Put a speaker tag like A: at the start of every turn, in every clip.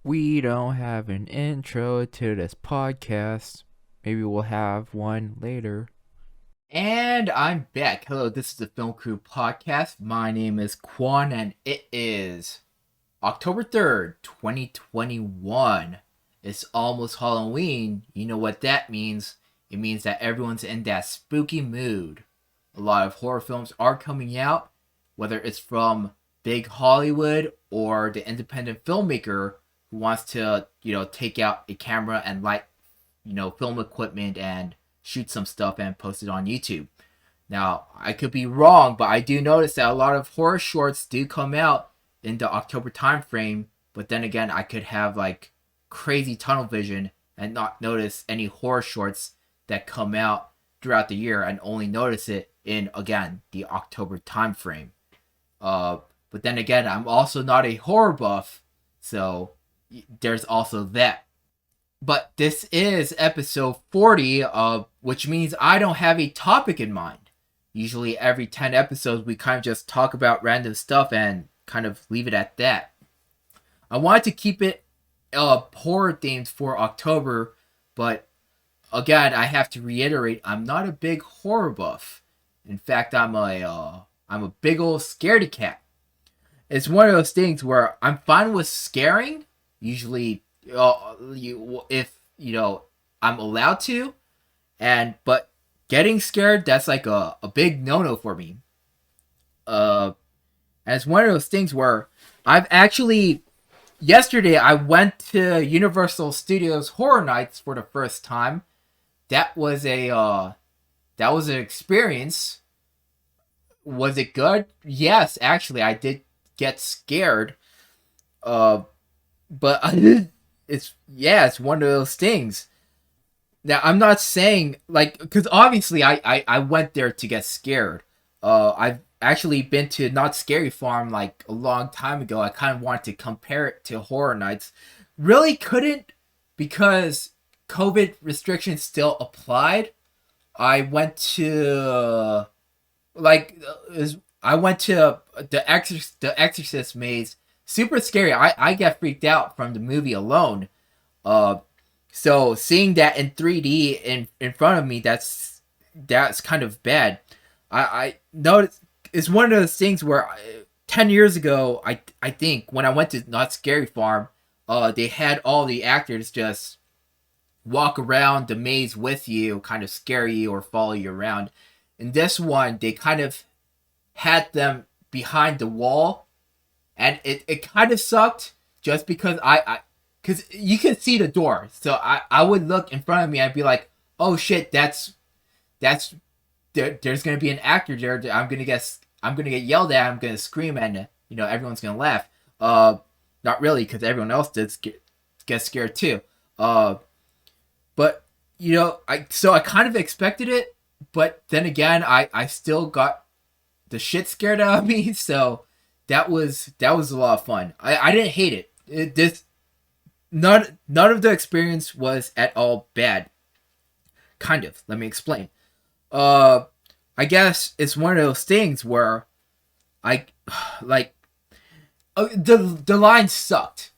A: We don't have an intro to this podcast. Maybe we'll have one later.
B: And I'm back. Hello, this is the Krew Podcast. My name is Quan, and it is October 3rd, 2021. It's almost Halloween. You know what that means. It means that everyone's in that spooky mood. A lot of horror films are coming out, whether it's from big Hollywood or the independent filmmaker who wants to, take out a camera and light, film equipment and shoot some stuff and post it on YouTube. Now, I could be wrong, but I do notice that a lot of horror shorts do come out in the October time frame, but then again, I could have like crazy tunnel vision and not notice any horror shorts that come out throughout the year and only notice it in, again, the October time frame. But then again, I'm also not a horror buff, so there's also that. But this is episode 40, which means I don't have a topic in mind. Usually every 10 episodes, we kind of just talk about random stuff and kind of leave it at that. I wanted to keep it horror themed for October, but again, I have to reiterate, I'm not a big horror buff. In fact, I'm a big old scaredy cat. It's one of those things where I'm fine with scaring, usually if I'm allowed to, but getting scared, that's like a big no-no for me. And it's one of those things where I've actually yesterday I went to Universal Studios Horror Nights for the first time. That was an experience. Was it good? Yes, actually I did get scared. But it's one of those things. Now I'm not saying like, because obviously I went there to get scared. I've actually been to Not Scary Farm like a long time ago. I kind of wanted to compare it to Horror Nights. Really couldn't, because COVID restrictions still applied. I went to I went to the Exorcist Maze. Super scary. I get freaked out from the movie alone. So seeing that in 3D in front of me, that's kind of bad. I noticed it's one of those things where 10 years ago, I think when I went to Not Scary Farm, they had all the actors just walk around the maze with you, kind of scare you or follow you around. In this one, they kind of had them behind the wall, and it kind of sucked just because because you can see the door, so I would look in front of me, I'd be like, oh shit, that's there's gonna be an actor there. I'm gonna get yelled at. I'm gonna scream, and everyone's gonna laugh. Not really, because everyone else did get scared too. But I kind of expected it, but then again, I still got the shit scared out of me. So that was a lot of fun. I didn't hate it. None of the experience was at all bad. Kind of. Let me explain. I guess it's one of those things where I like the line sucked.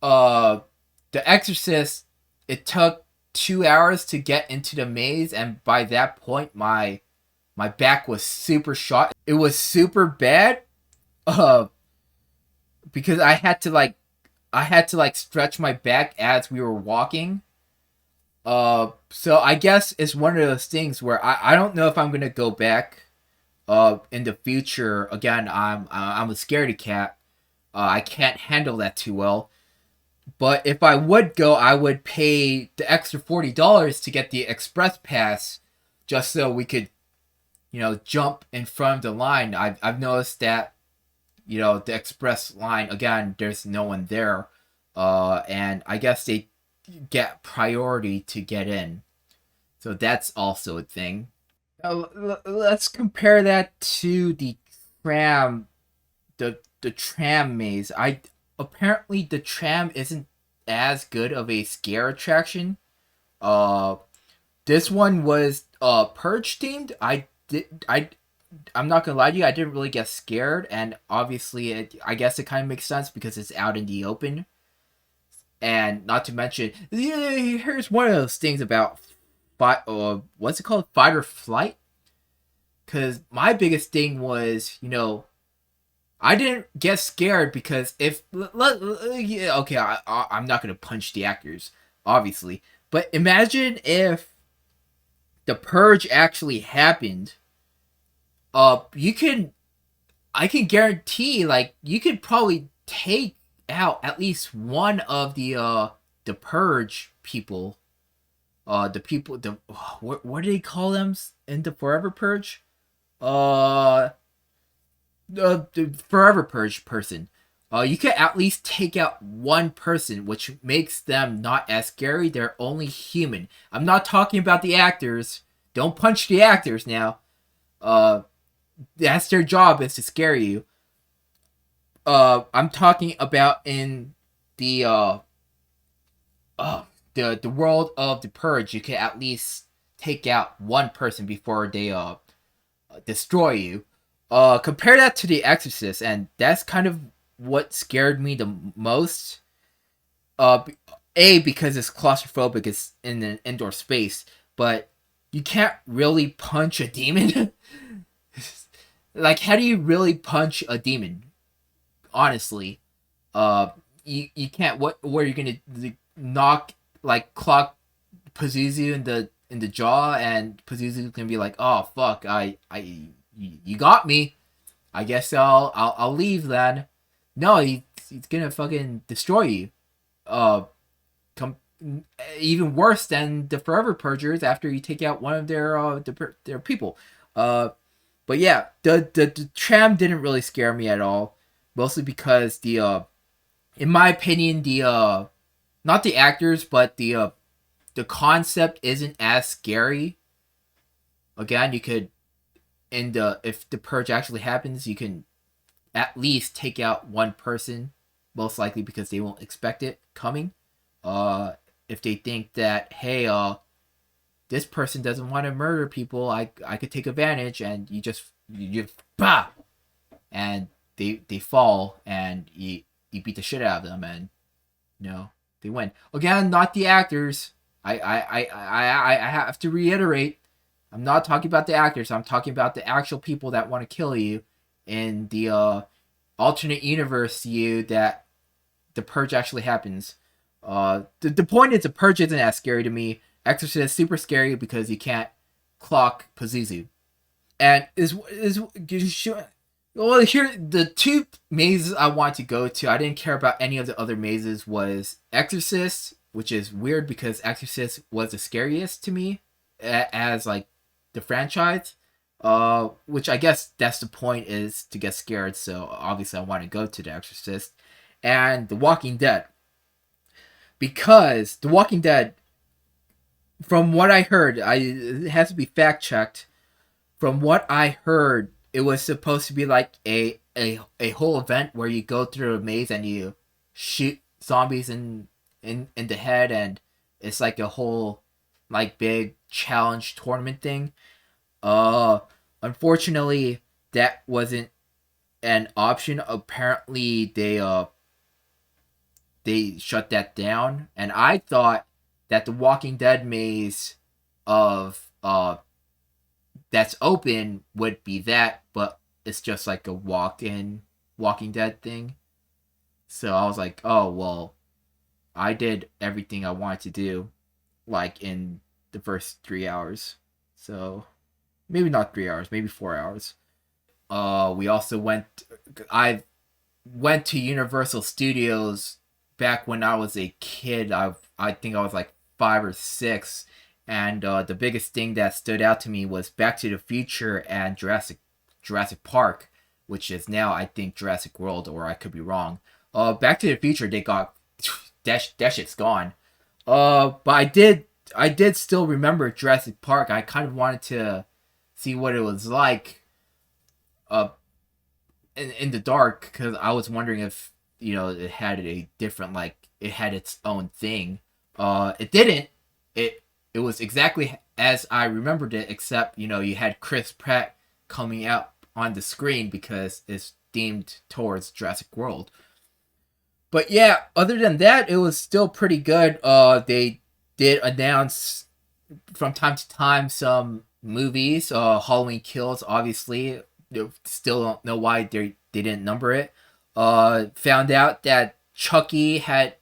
B: The Exorcist, it took 2 hours to get into the maze, and by that point my back was super shot. It was super bad. Because I had to stretch my back as we were walking. So I guess it's one of those things where I don't know if I'm gonna go back in the future. Again, I'm a scaredy cat. I can't handle that too well. But if I would go, I would pay the extra $40 to get the express pass, just so we could, jump in front of the line. I've noticed that, the express line, again, there's no one there, and I guess they get priority to get in. So that's also a thing. Let's compare that to the tram, the tram maze. Apparently the tram isn't as good of a scare attraction. Uh, this one was Purge themed. I'm not gonna lie to you, I didn't really get scared, and obviously I guess it kind of makes sense because it's out in the open. And not to mention, here's one of those things about what's it called, fight or flight. Because my biggest thing was, I didn't get scared because yeah, okay, I'm not gonna punch the actors, obviously, but imagine if the Purge actually happened. I can guarantee, like, you could probably take out at least one of the Purge people. What do they call them in the Forever Purge? The Forever Purge person. You could at least take out one person, which makes them not as scary. They're only human. I'm not talking about the actors. Don't punch the actors now. That's their job, is to scare you. I'm talking about in the the world of the Purge. You can at least take out one person before they destroy you. Compare that to the Exorcist, and that's kind of what scared me the most. Because it's claustrophobic, it's in an indoor space, but you can't really punch a demon. Like, how do you really punch a demon? Honestly, you can't. What are you gonna knock, like, clock Pazuzu in the jaw, and Pazuzu's gonna be like, oh fuck, you got me. I guess I'll leave then. No, he's gonna fucking destroy you. Even worse than the Forever Purgers after you take out one of their people. But yeah, the Tram didn't really scare me at all, mostly because in my opinion, not the actors, but the concept isn't as scary. Again, you could, if the Purge actually happens, you can at least take out one person, most likely because they won't expect it coming. If they think that, hey, this person doesn't want to murder people, I could take advantage, and you bah, and they fall, and you beat the shit out of them, and they win. Again, not the actors. I have to reiterate, I'm not talking about the actors. I'm talking about the actual people that want to kill you in the alternate universe that the Purge actually happens. The point is, the Purge isn't as scary to me. Exorcist is super scary because you can't clock Pazuzu. And well, here, the two mazes I want to go to, I didn't care about any of the other mazes, was Exorcist, which is weird because Exorcist was the scariest to me as, like, the franchise. Which I guess that's the point, is to get scared, so obviously I want to go to the Exorcist. And The Walking Dead. Because The Walking Dead, from what I heard, it has to be fact checked. From what I heard, it was supposed to be like a whole event where you go through a maze and you shoot zombies in the head, and it's like a whole, like, big challenge tournament thing. Unfortunately, that wasn't an option. Apparently, they shut that down, and I thought that the Walking Dead maze of that's open would be that, but it's just like a walk-in Walking Dead thing. So I was like, oh well, I did everything I wanted to do, like, in the first 3 hours. So maybe not 3 hours, maybe 4 hours. We also I went to Universal Studios back when I was a kid. I think I was like 5 or 6, and the biggest thing that stood out to me was Back to the Future and Jurassic Park, which is now, I think, Jurassic World, or I could be wrong. Back to the Future, they got that shit's gone. But I did still remember Jurassic Park. I kind of wanted to see what it was like in the dark, because I was wondering if it had a different, like, it had its own thing. It didn't. It was exactly as I remembered it, except you had Chris Pratt coming out on the screen because it's themed towards Jurassic World. But yeah, other than that, it was still pretty good. They did announce from time to time some movies. Halloween Kills, obviously. They still don't know why they didn't number it. Found out that Chucky had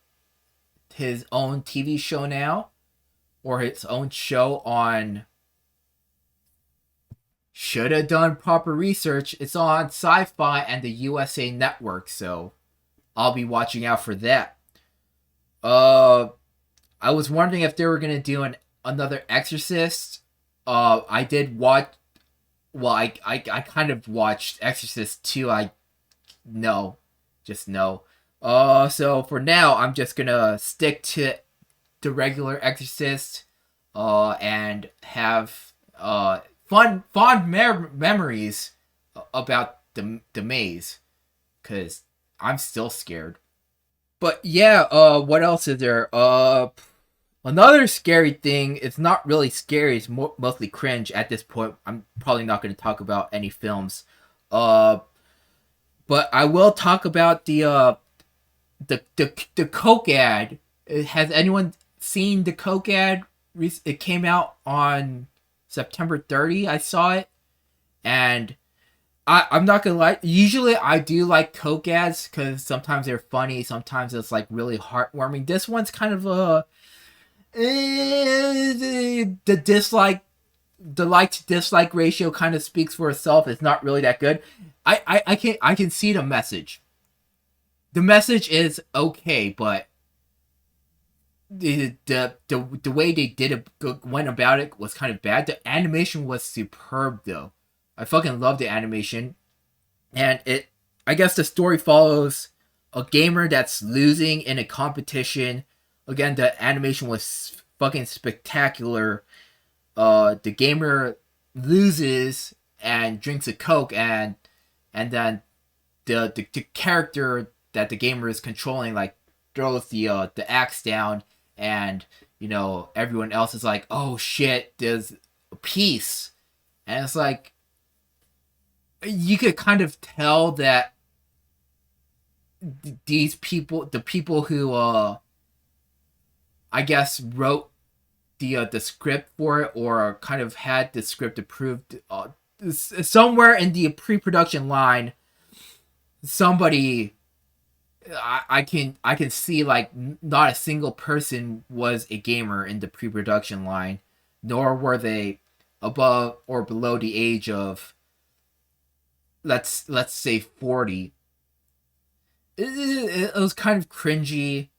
B: his own TV show now, or his own show on. Should have done proper research. It's on Sci-Fi and the USA Network, so I'll be watching out for that. I was wondering if they were gonna do another Exorcist. I did watch. Well, I kind of watched Exorcist 2. Just no. So for now, I'm just gonna stick to the regular Exorcist. And have fond memories about the maze, because I'm still scared. But yeah, what else is there? Another scary thing. It's not really scary. It's mostly cringe at this point. I'm probably not going to talk about any films. But I will talk about the Coke ad. Has anyone seen the Coke ad? It came out on September 30. I saw it, and I'm not gonna lie. Usually, I do like Coke ads because sometimes they're funny. Sometimes it's like really heartwarming. This one's kind of the like to dislike ratio kind of speaks for itself. It's not really that good. I can see the message. The message is okay, but the way they went about it was kind of bad. The animation was superb though. I fucking love the animation. And I guess the story follows a gamer that's losing in a competition. Again, the animation was fucking spectacular. The gamer loses and drinks a Coke, and then the character that the gamer is controlling like throws the axe down, and everyone else is like, oh shit, there's a piece. And it's like, you could kind of tell that these people, the people who I guess wrote the script for it, or kind of had the script approved, somewhere in the pre-production line, somebody, I can see like not a single person was a gamer in the pre-production line, nor were they above or below the age of, let's say 40. It was kind of cringy.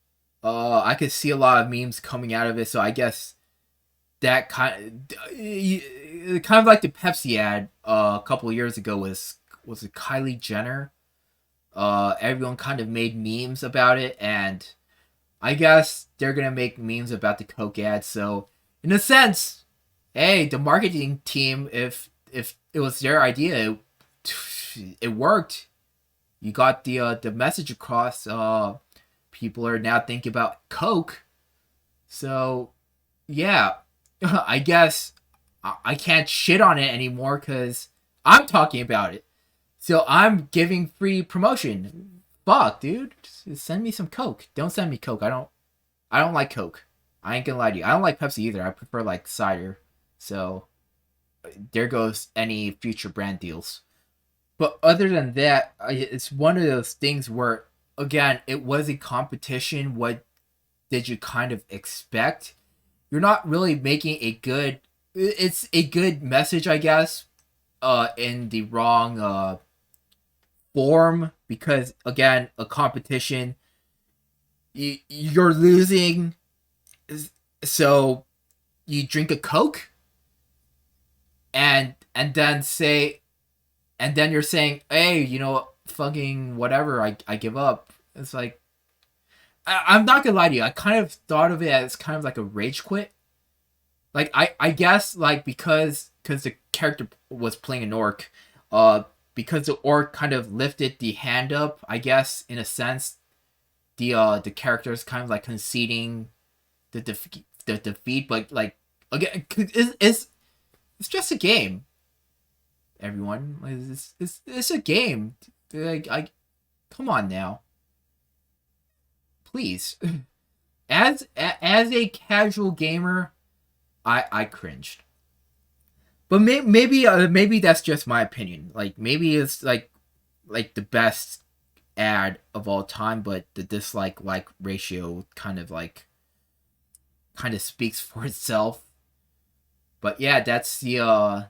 B: I could see a lot of memes coming out of it, so I guess that kind of like the Pepsi ad a couple of years ago was it Kylie Jenner? Everyone kind of made memes about it, and I guess they're gonna make memes about the Coke ad. So in a sense, hey, the marketing team, if it was their idea, it worked. You got the message across. People are now thinking about Coke. So yeah, I guess I can't shit on it anymore because I'm talking about it. So I'm giving free promotion. Fuck, dude. Just send me some Coke. Don't send me Coke. I don't like Coke. I ain't gonna lie to you. I don't like Pepsi either. I prefer like cider. So there goes any future brand deals. But other than that, it's one of those things where, again, it was a competition. What did you kind of expect? You're not really making a good... It's a good message, I guess, in the wrong form. Because, again, a competition, you're losing, so you drink a Coke, and then say... And then you're saying, hey, fucking whatever, I give up. It's like, I'm not gonna lie to you, I kind of thought of it as kind of like a rage quit. Like, I guess, like, because the character was playing an orc, because the orc kind of lifted the hand up, I guess, in a sense, the character is kind of like conceding the defeat, but, like, again, it's just a game. Everyone, it's a game. Like, come on now. please. As a casual gamer, I cringed. But maybe that's just my opinion. Like maybe it's like the best ad of all time, but the dislike like ratio kind of speaks for itself. But yeah, that's the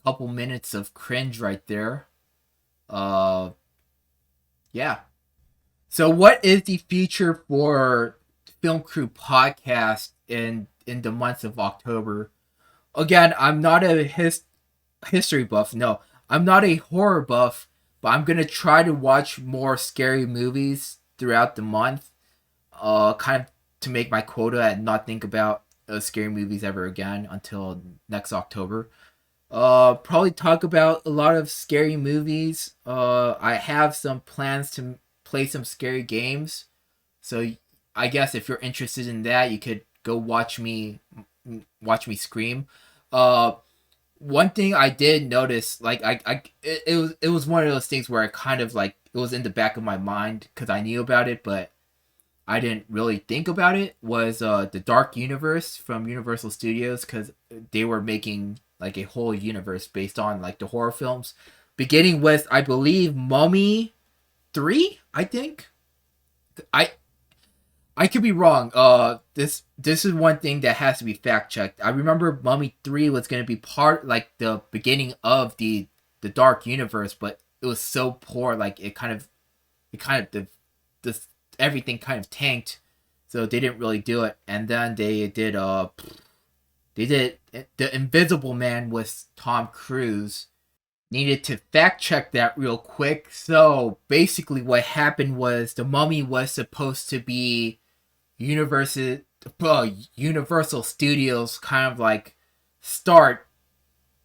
B: couple minutes of cringe right there. Yeah. So what is the future for Film Krew Podcast in the months of October? Again, I'm not a history buff. No, I'm not a horror buff, but I'm gonna try to watch more scary movies throughout the month. Kind of to make my quota and not think about scary movies ever again until next October. Probably talk about a lot of scary movies. I have some plans to play some scary games, so I guess if you're interested in that, you could go watch me scream. One thing I did notice, like it was one of those things where I kind of like it was in the back of my mind because I knew about it, but I didn't really think about it. Was the Dark Universe from Universal Studios, because they were making like a whole universe based on like the horror films, beginning with I believe Mummy 3. I think I could be wrong. This is one thing that has to be fact checked. I remember Mummy 3 was gonna be part like the beginning of the Dark Universe, but it was so poor, like it kind of the everything kind of tanked, so they didn't really do it. And then they did The Invisible Man with Tom Cruise. Needed to fact check that real quick. So basically what happened was the Mummy was supposed to be Universal Studios kind of like start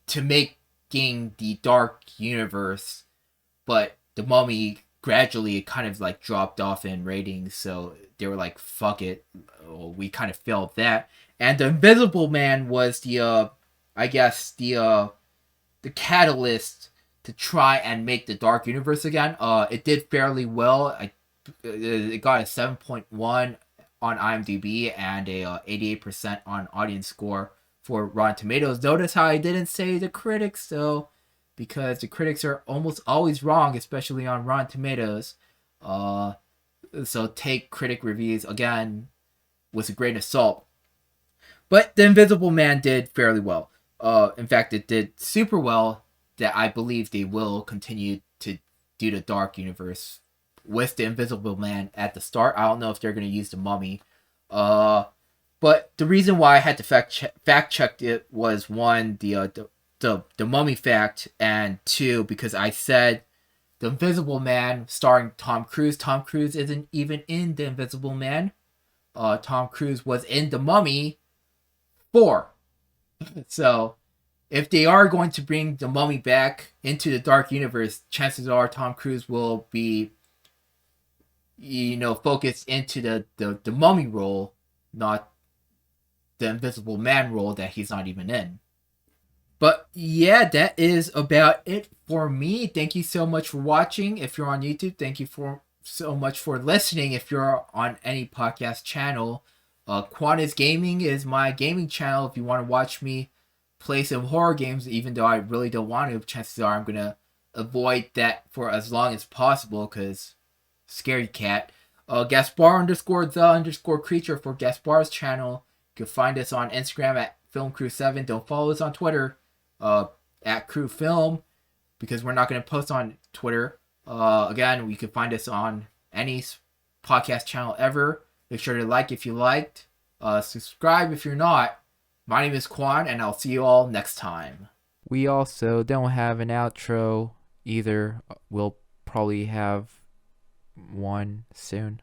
B: to making the Dark Universe, but the Mummy gradually kind of like dropped off in ratings, so they were like, fuck it, we kind of failed that. And the Invisible Man was the I guess the catalyst to try and make the Dark Universe again. It did fairly well. It got a 7.1 on IMDb and a 88% on audience score for Rotten Tomatoes. Notice how I didn't say the critics though, because the critics are almost always wrong, especially on Rotten Tomatoes. So take critic reviews again with a grain of salt. But The Invisible Man did fairly well. In fact, it did super well, that I believe they will continue to do the Dark Universe with The Invisible Man at the start. I don't know if they're going to use the Mummy. But the reason why I had to fact check it was, one, the Mummy fact, and two, because I said The Invisible Man starring Tom Cruise. Tom Cruise isn't even in The Invisible Man. Tom Cruise was in The Mummy 4. So, if they are going to bring the Mummy back into the Dark Universe, chances are Tom Cruise will be, focused into the Mummy role, not the Invisible Man role that he's not even in. But yeah, that is about it for me. Thank you so much for watching. If you're on YouTube, thank you so much for listening. If you're on any podcast channel, Quanta's Gaming is my gaming channel. If you want to watch me play some horror games, even though I really don't want to, chances are I'm gonna avoid that for as long as possible, because scaredy cat. Gaspar _the _creature for Gaspar's channel. You can find us on Instagram at FilmCrew7. Don't follow us on Twitter at Krew Film, because we're not gonna post on Twitter. Again, you can find us on any podcast channel ever. Make sure to like if you liked. Subscribe if you're not. My name is Quan, and I'll see you all next time.
A: We also don't have an outro either. We'll probably have one soon.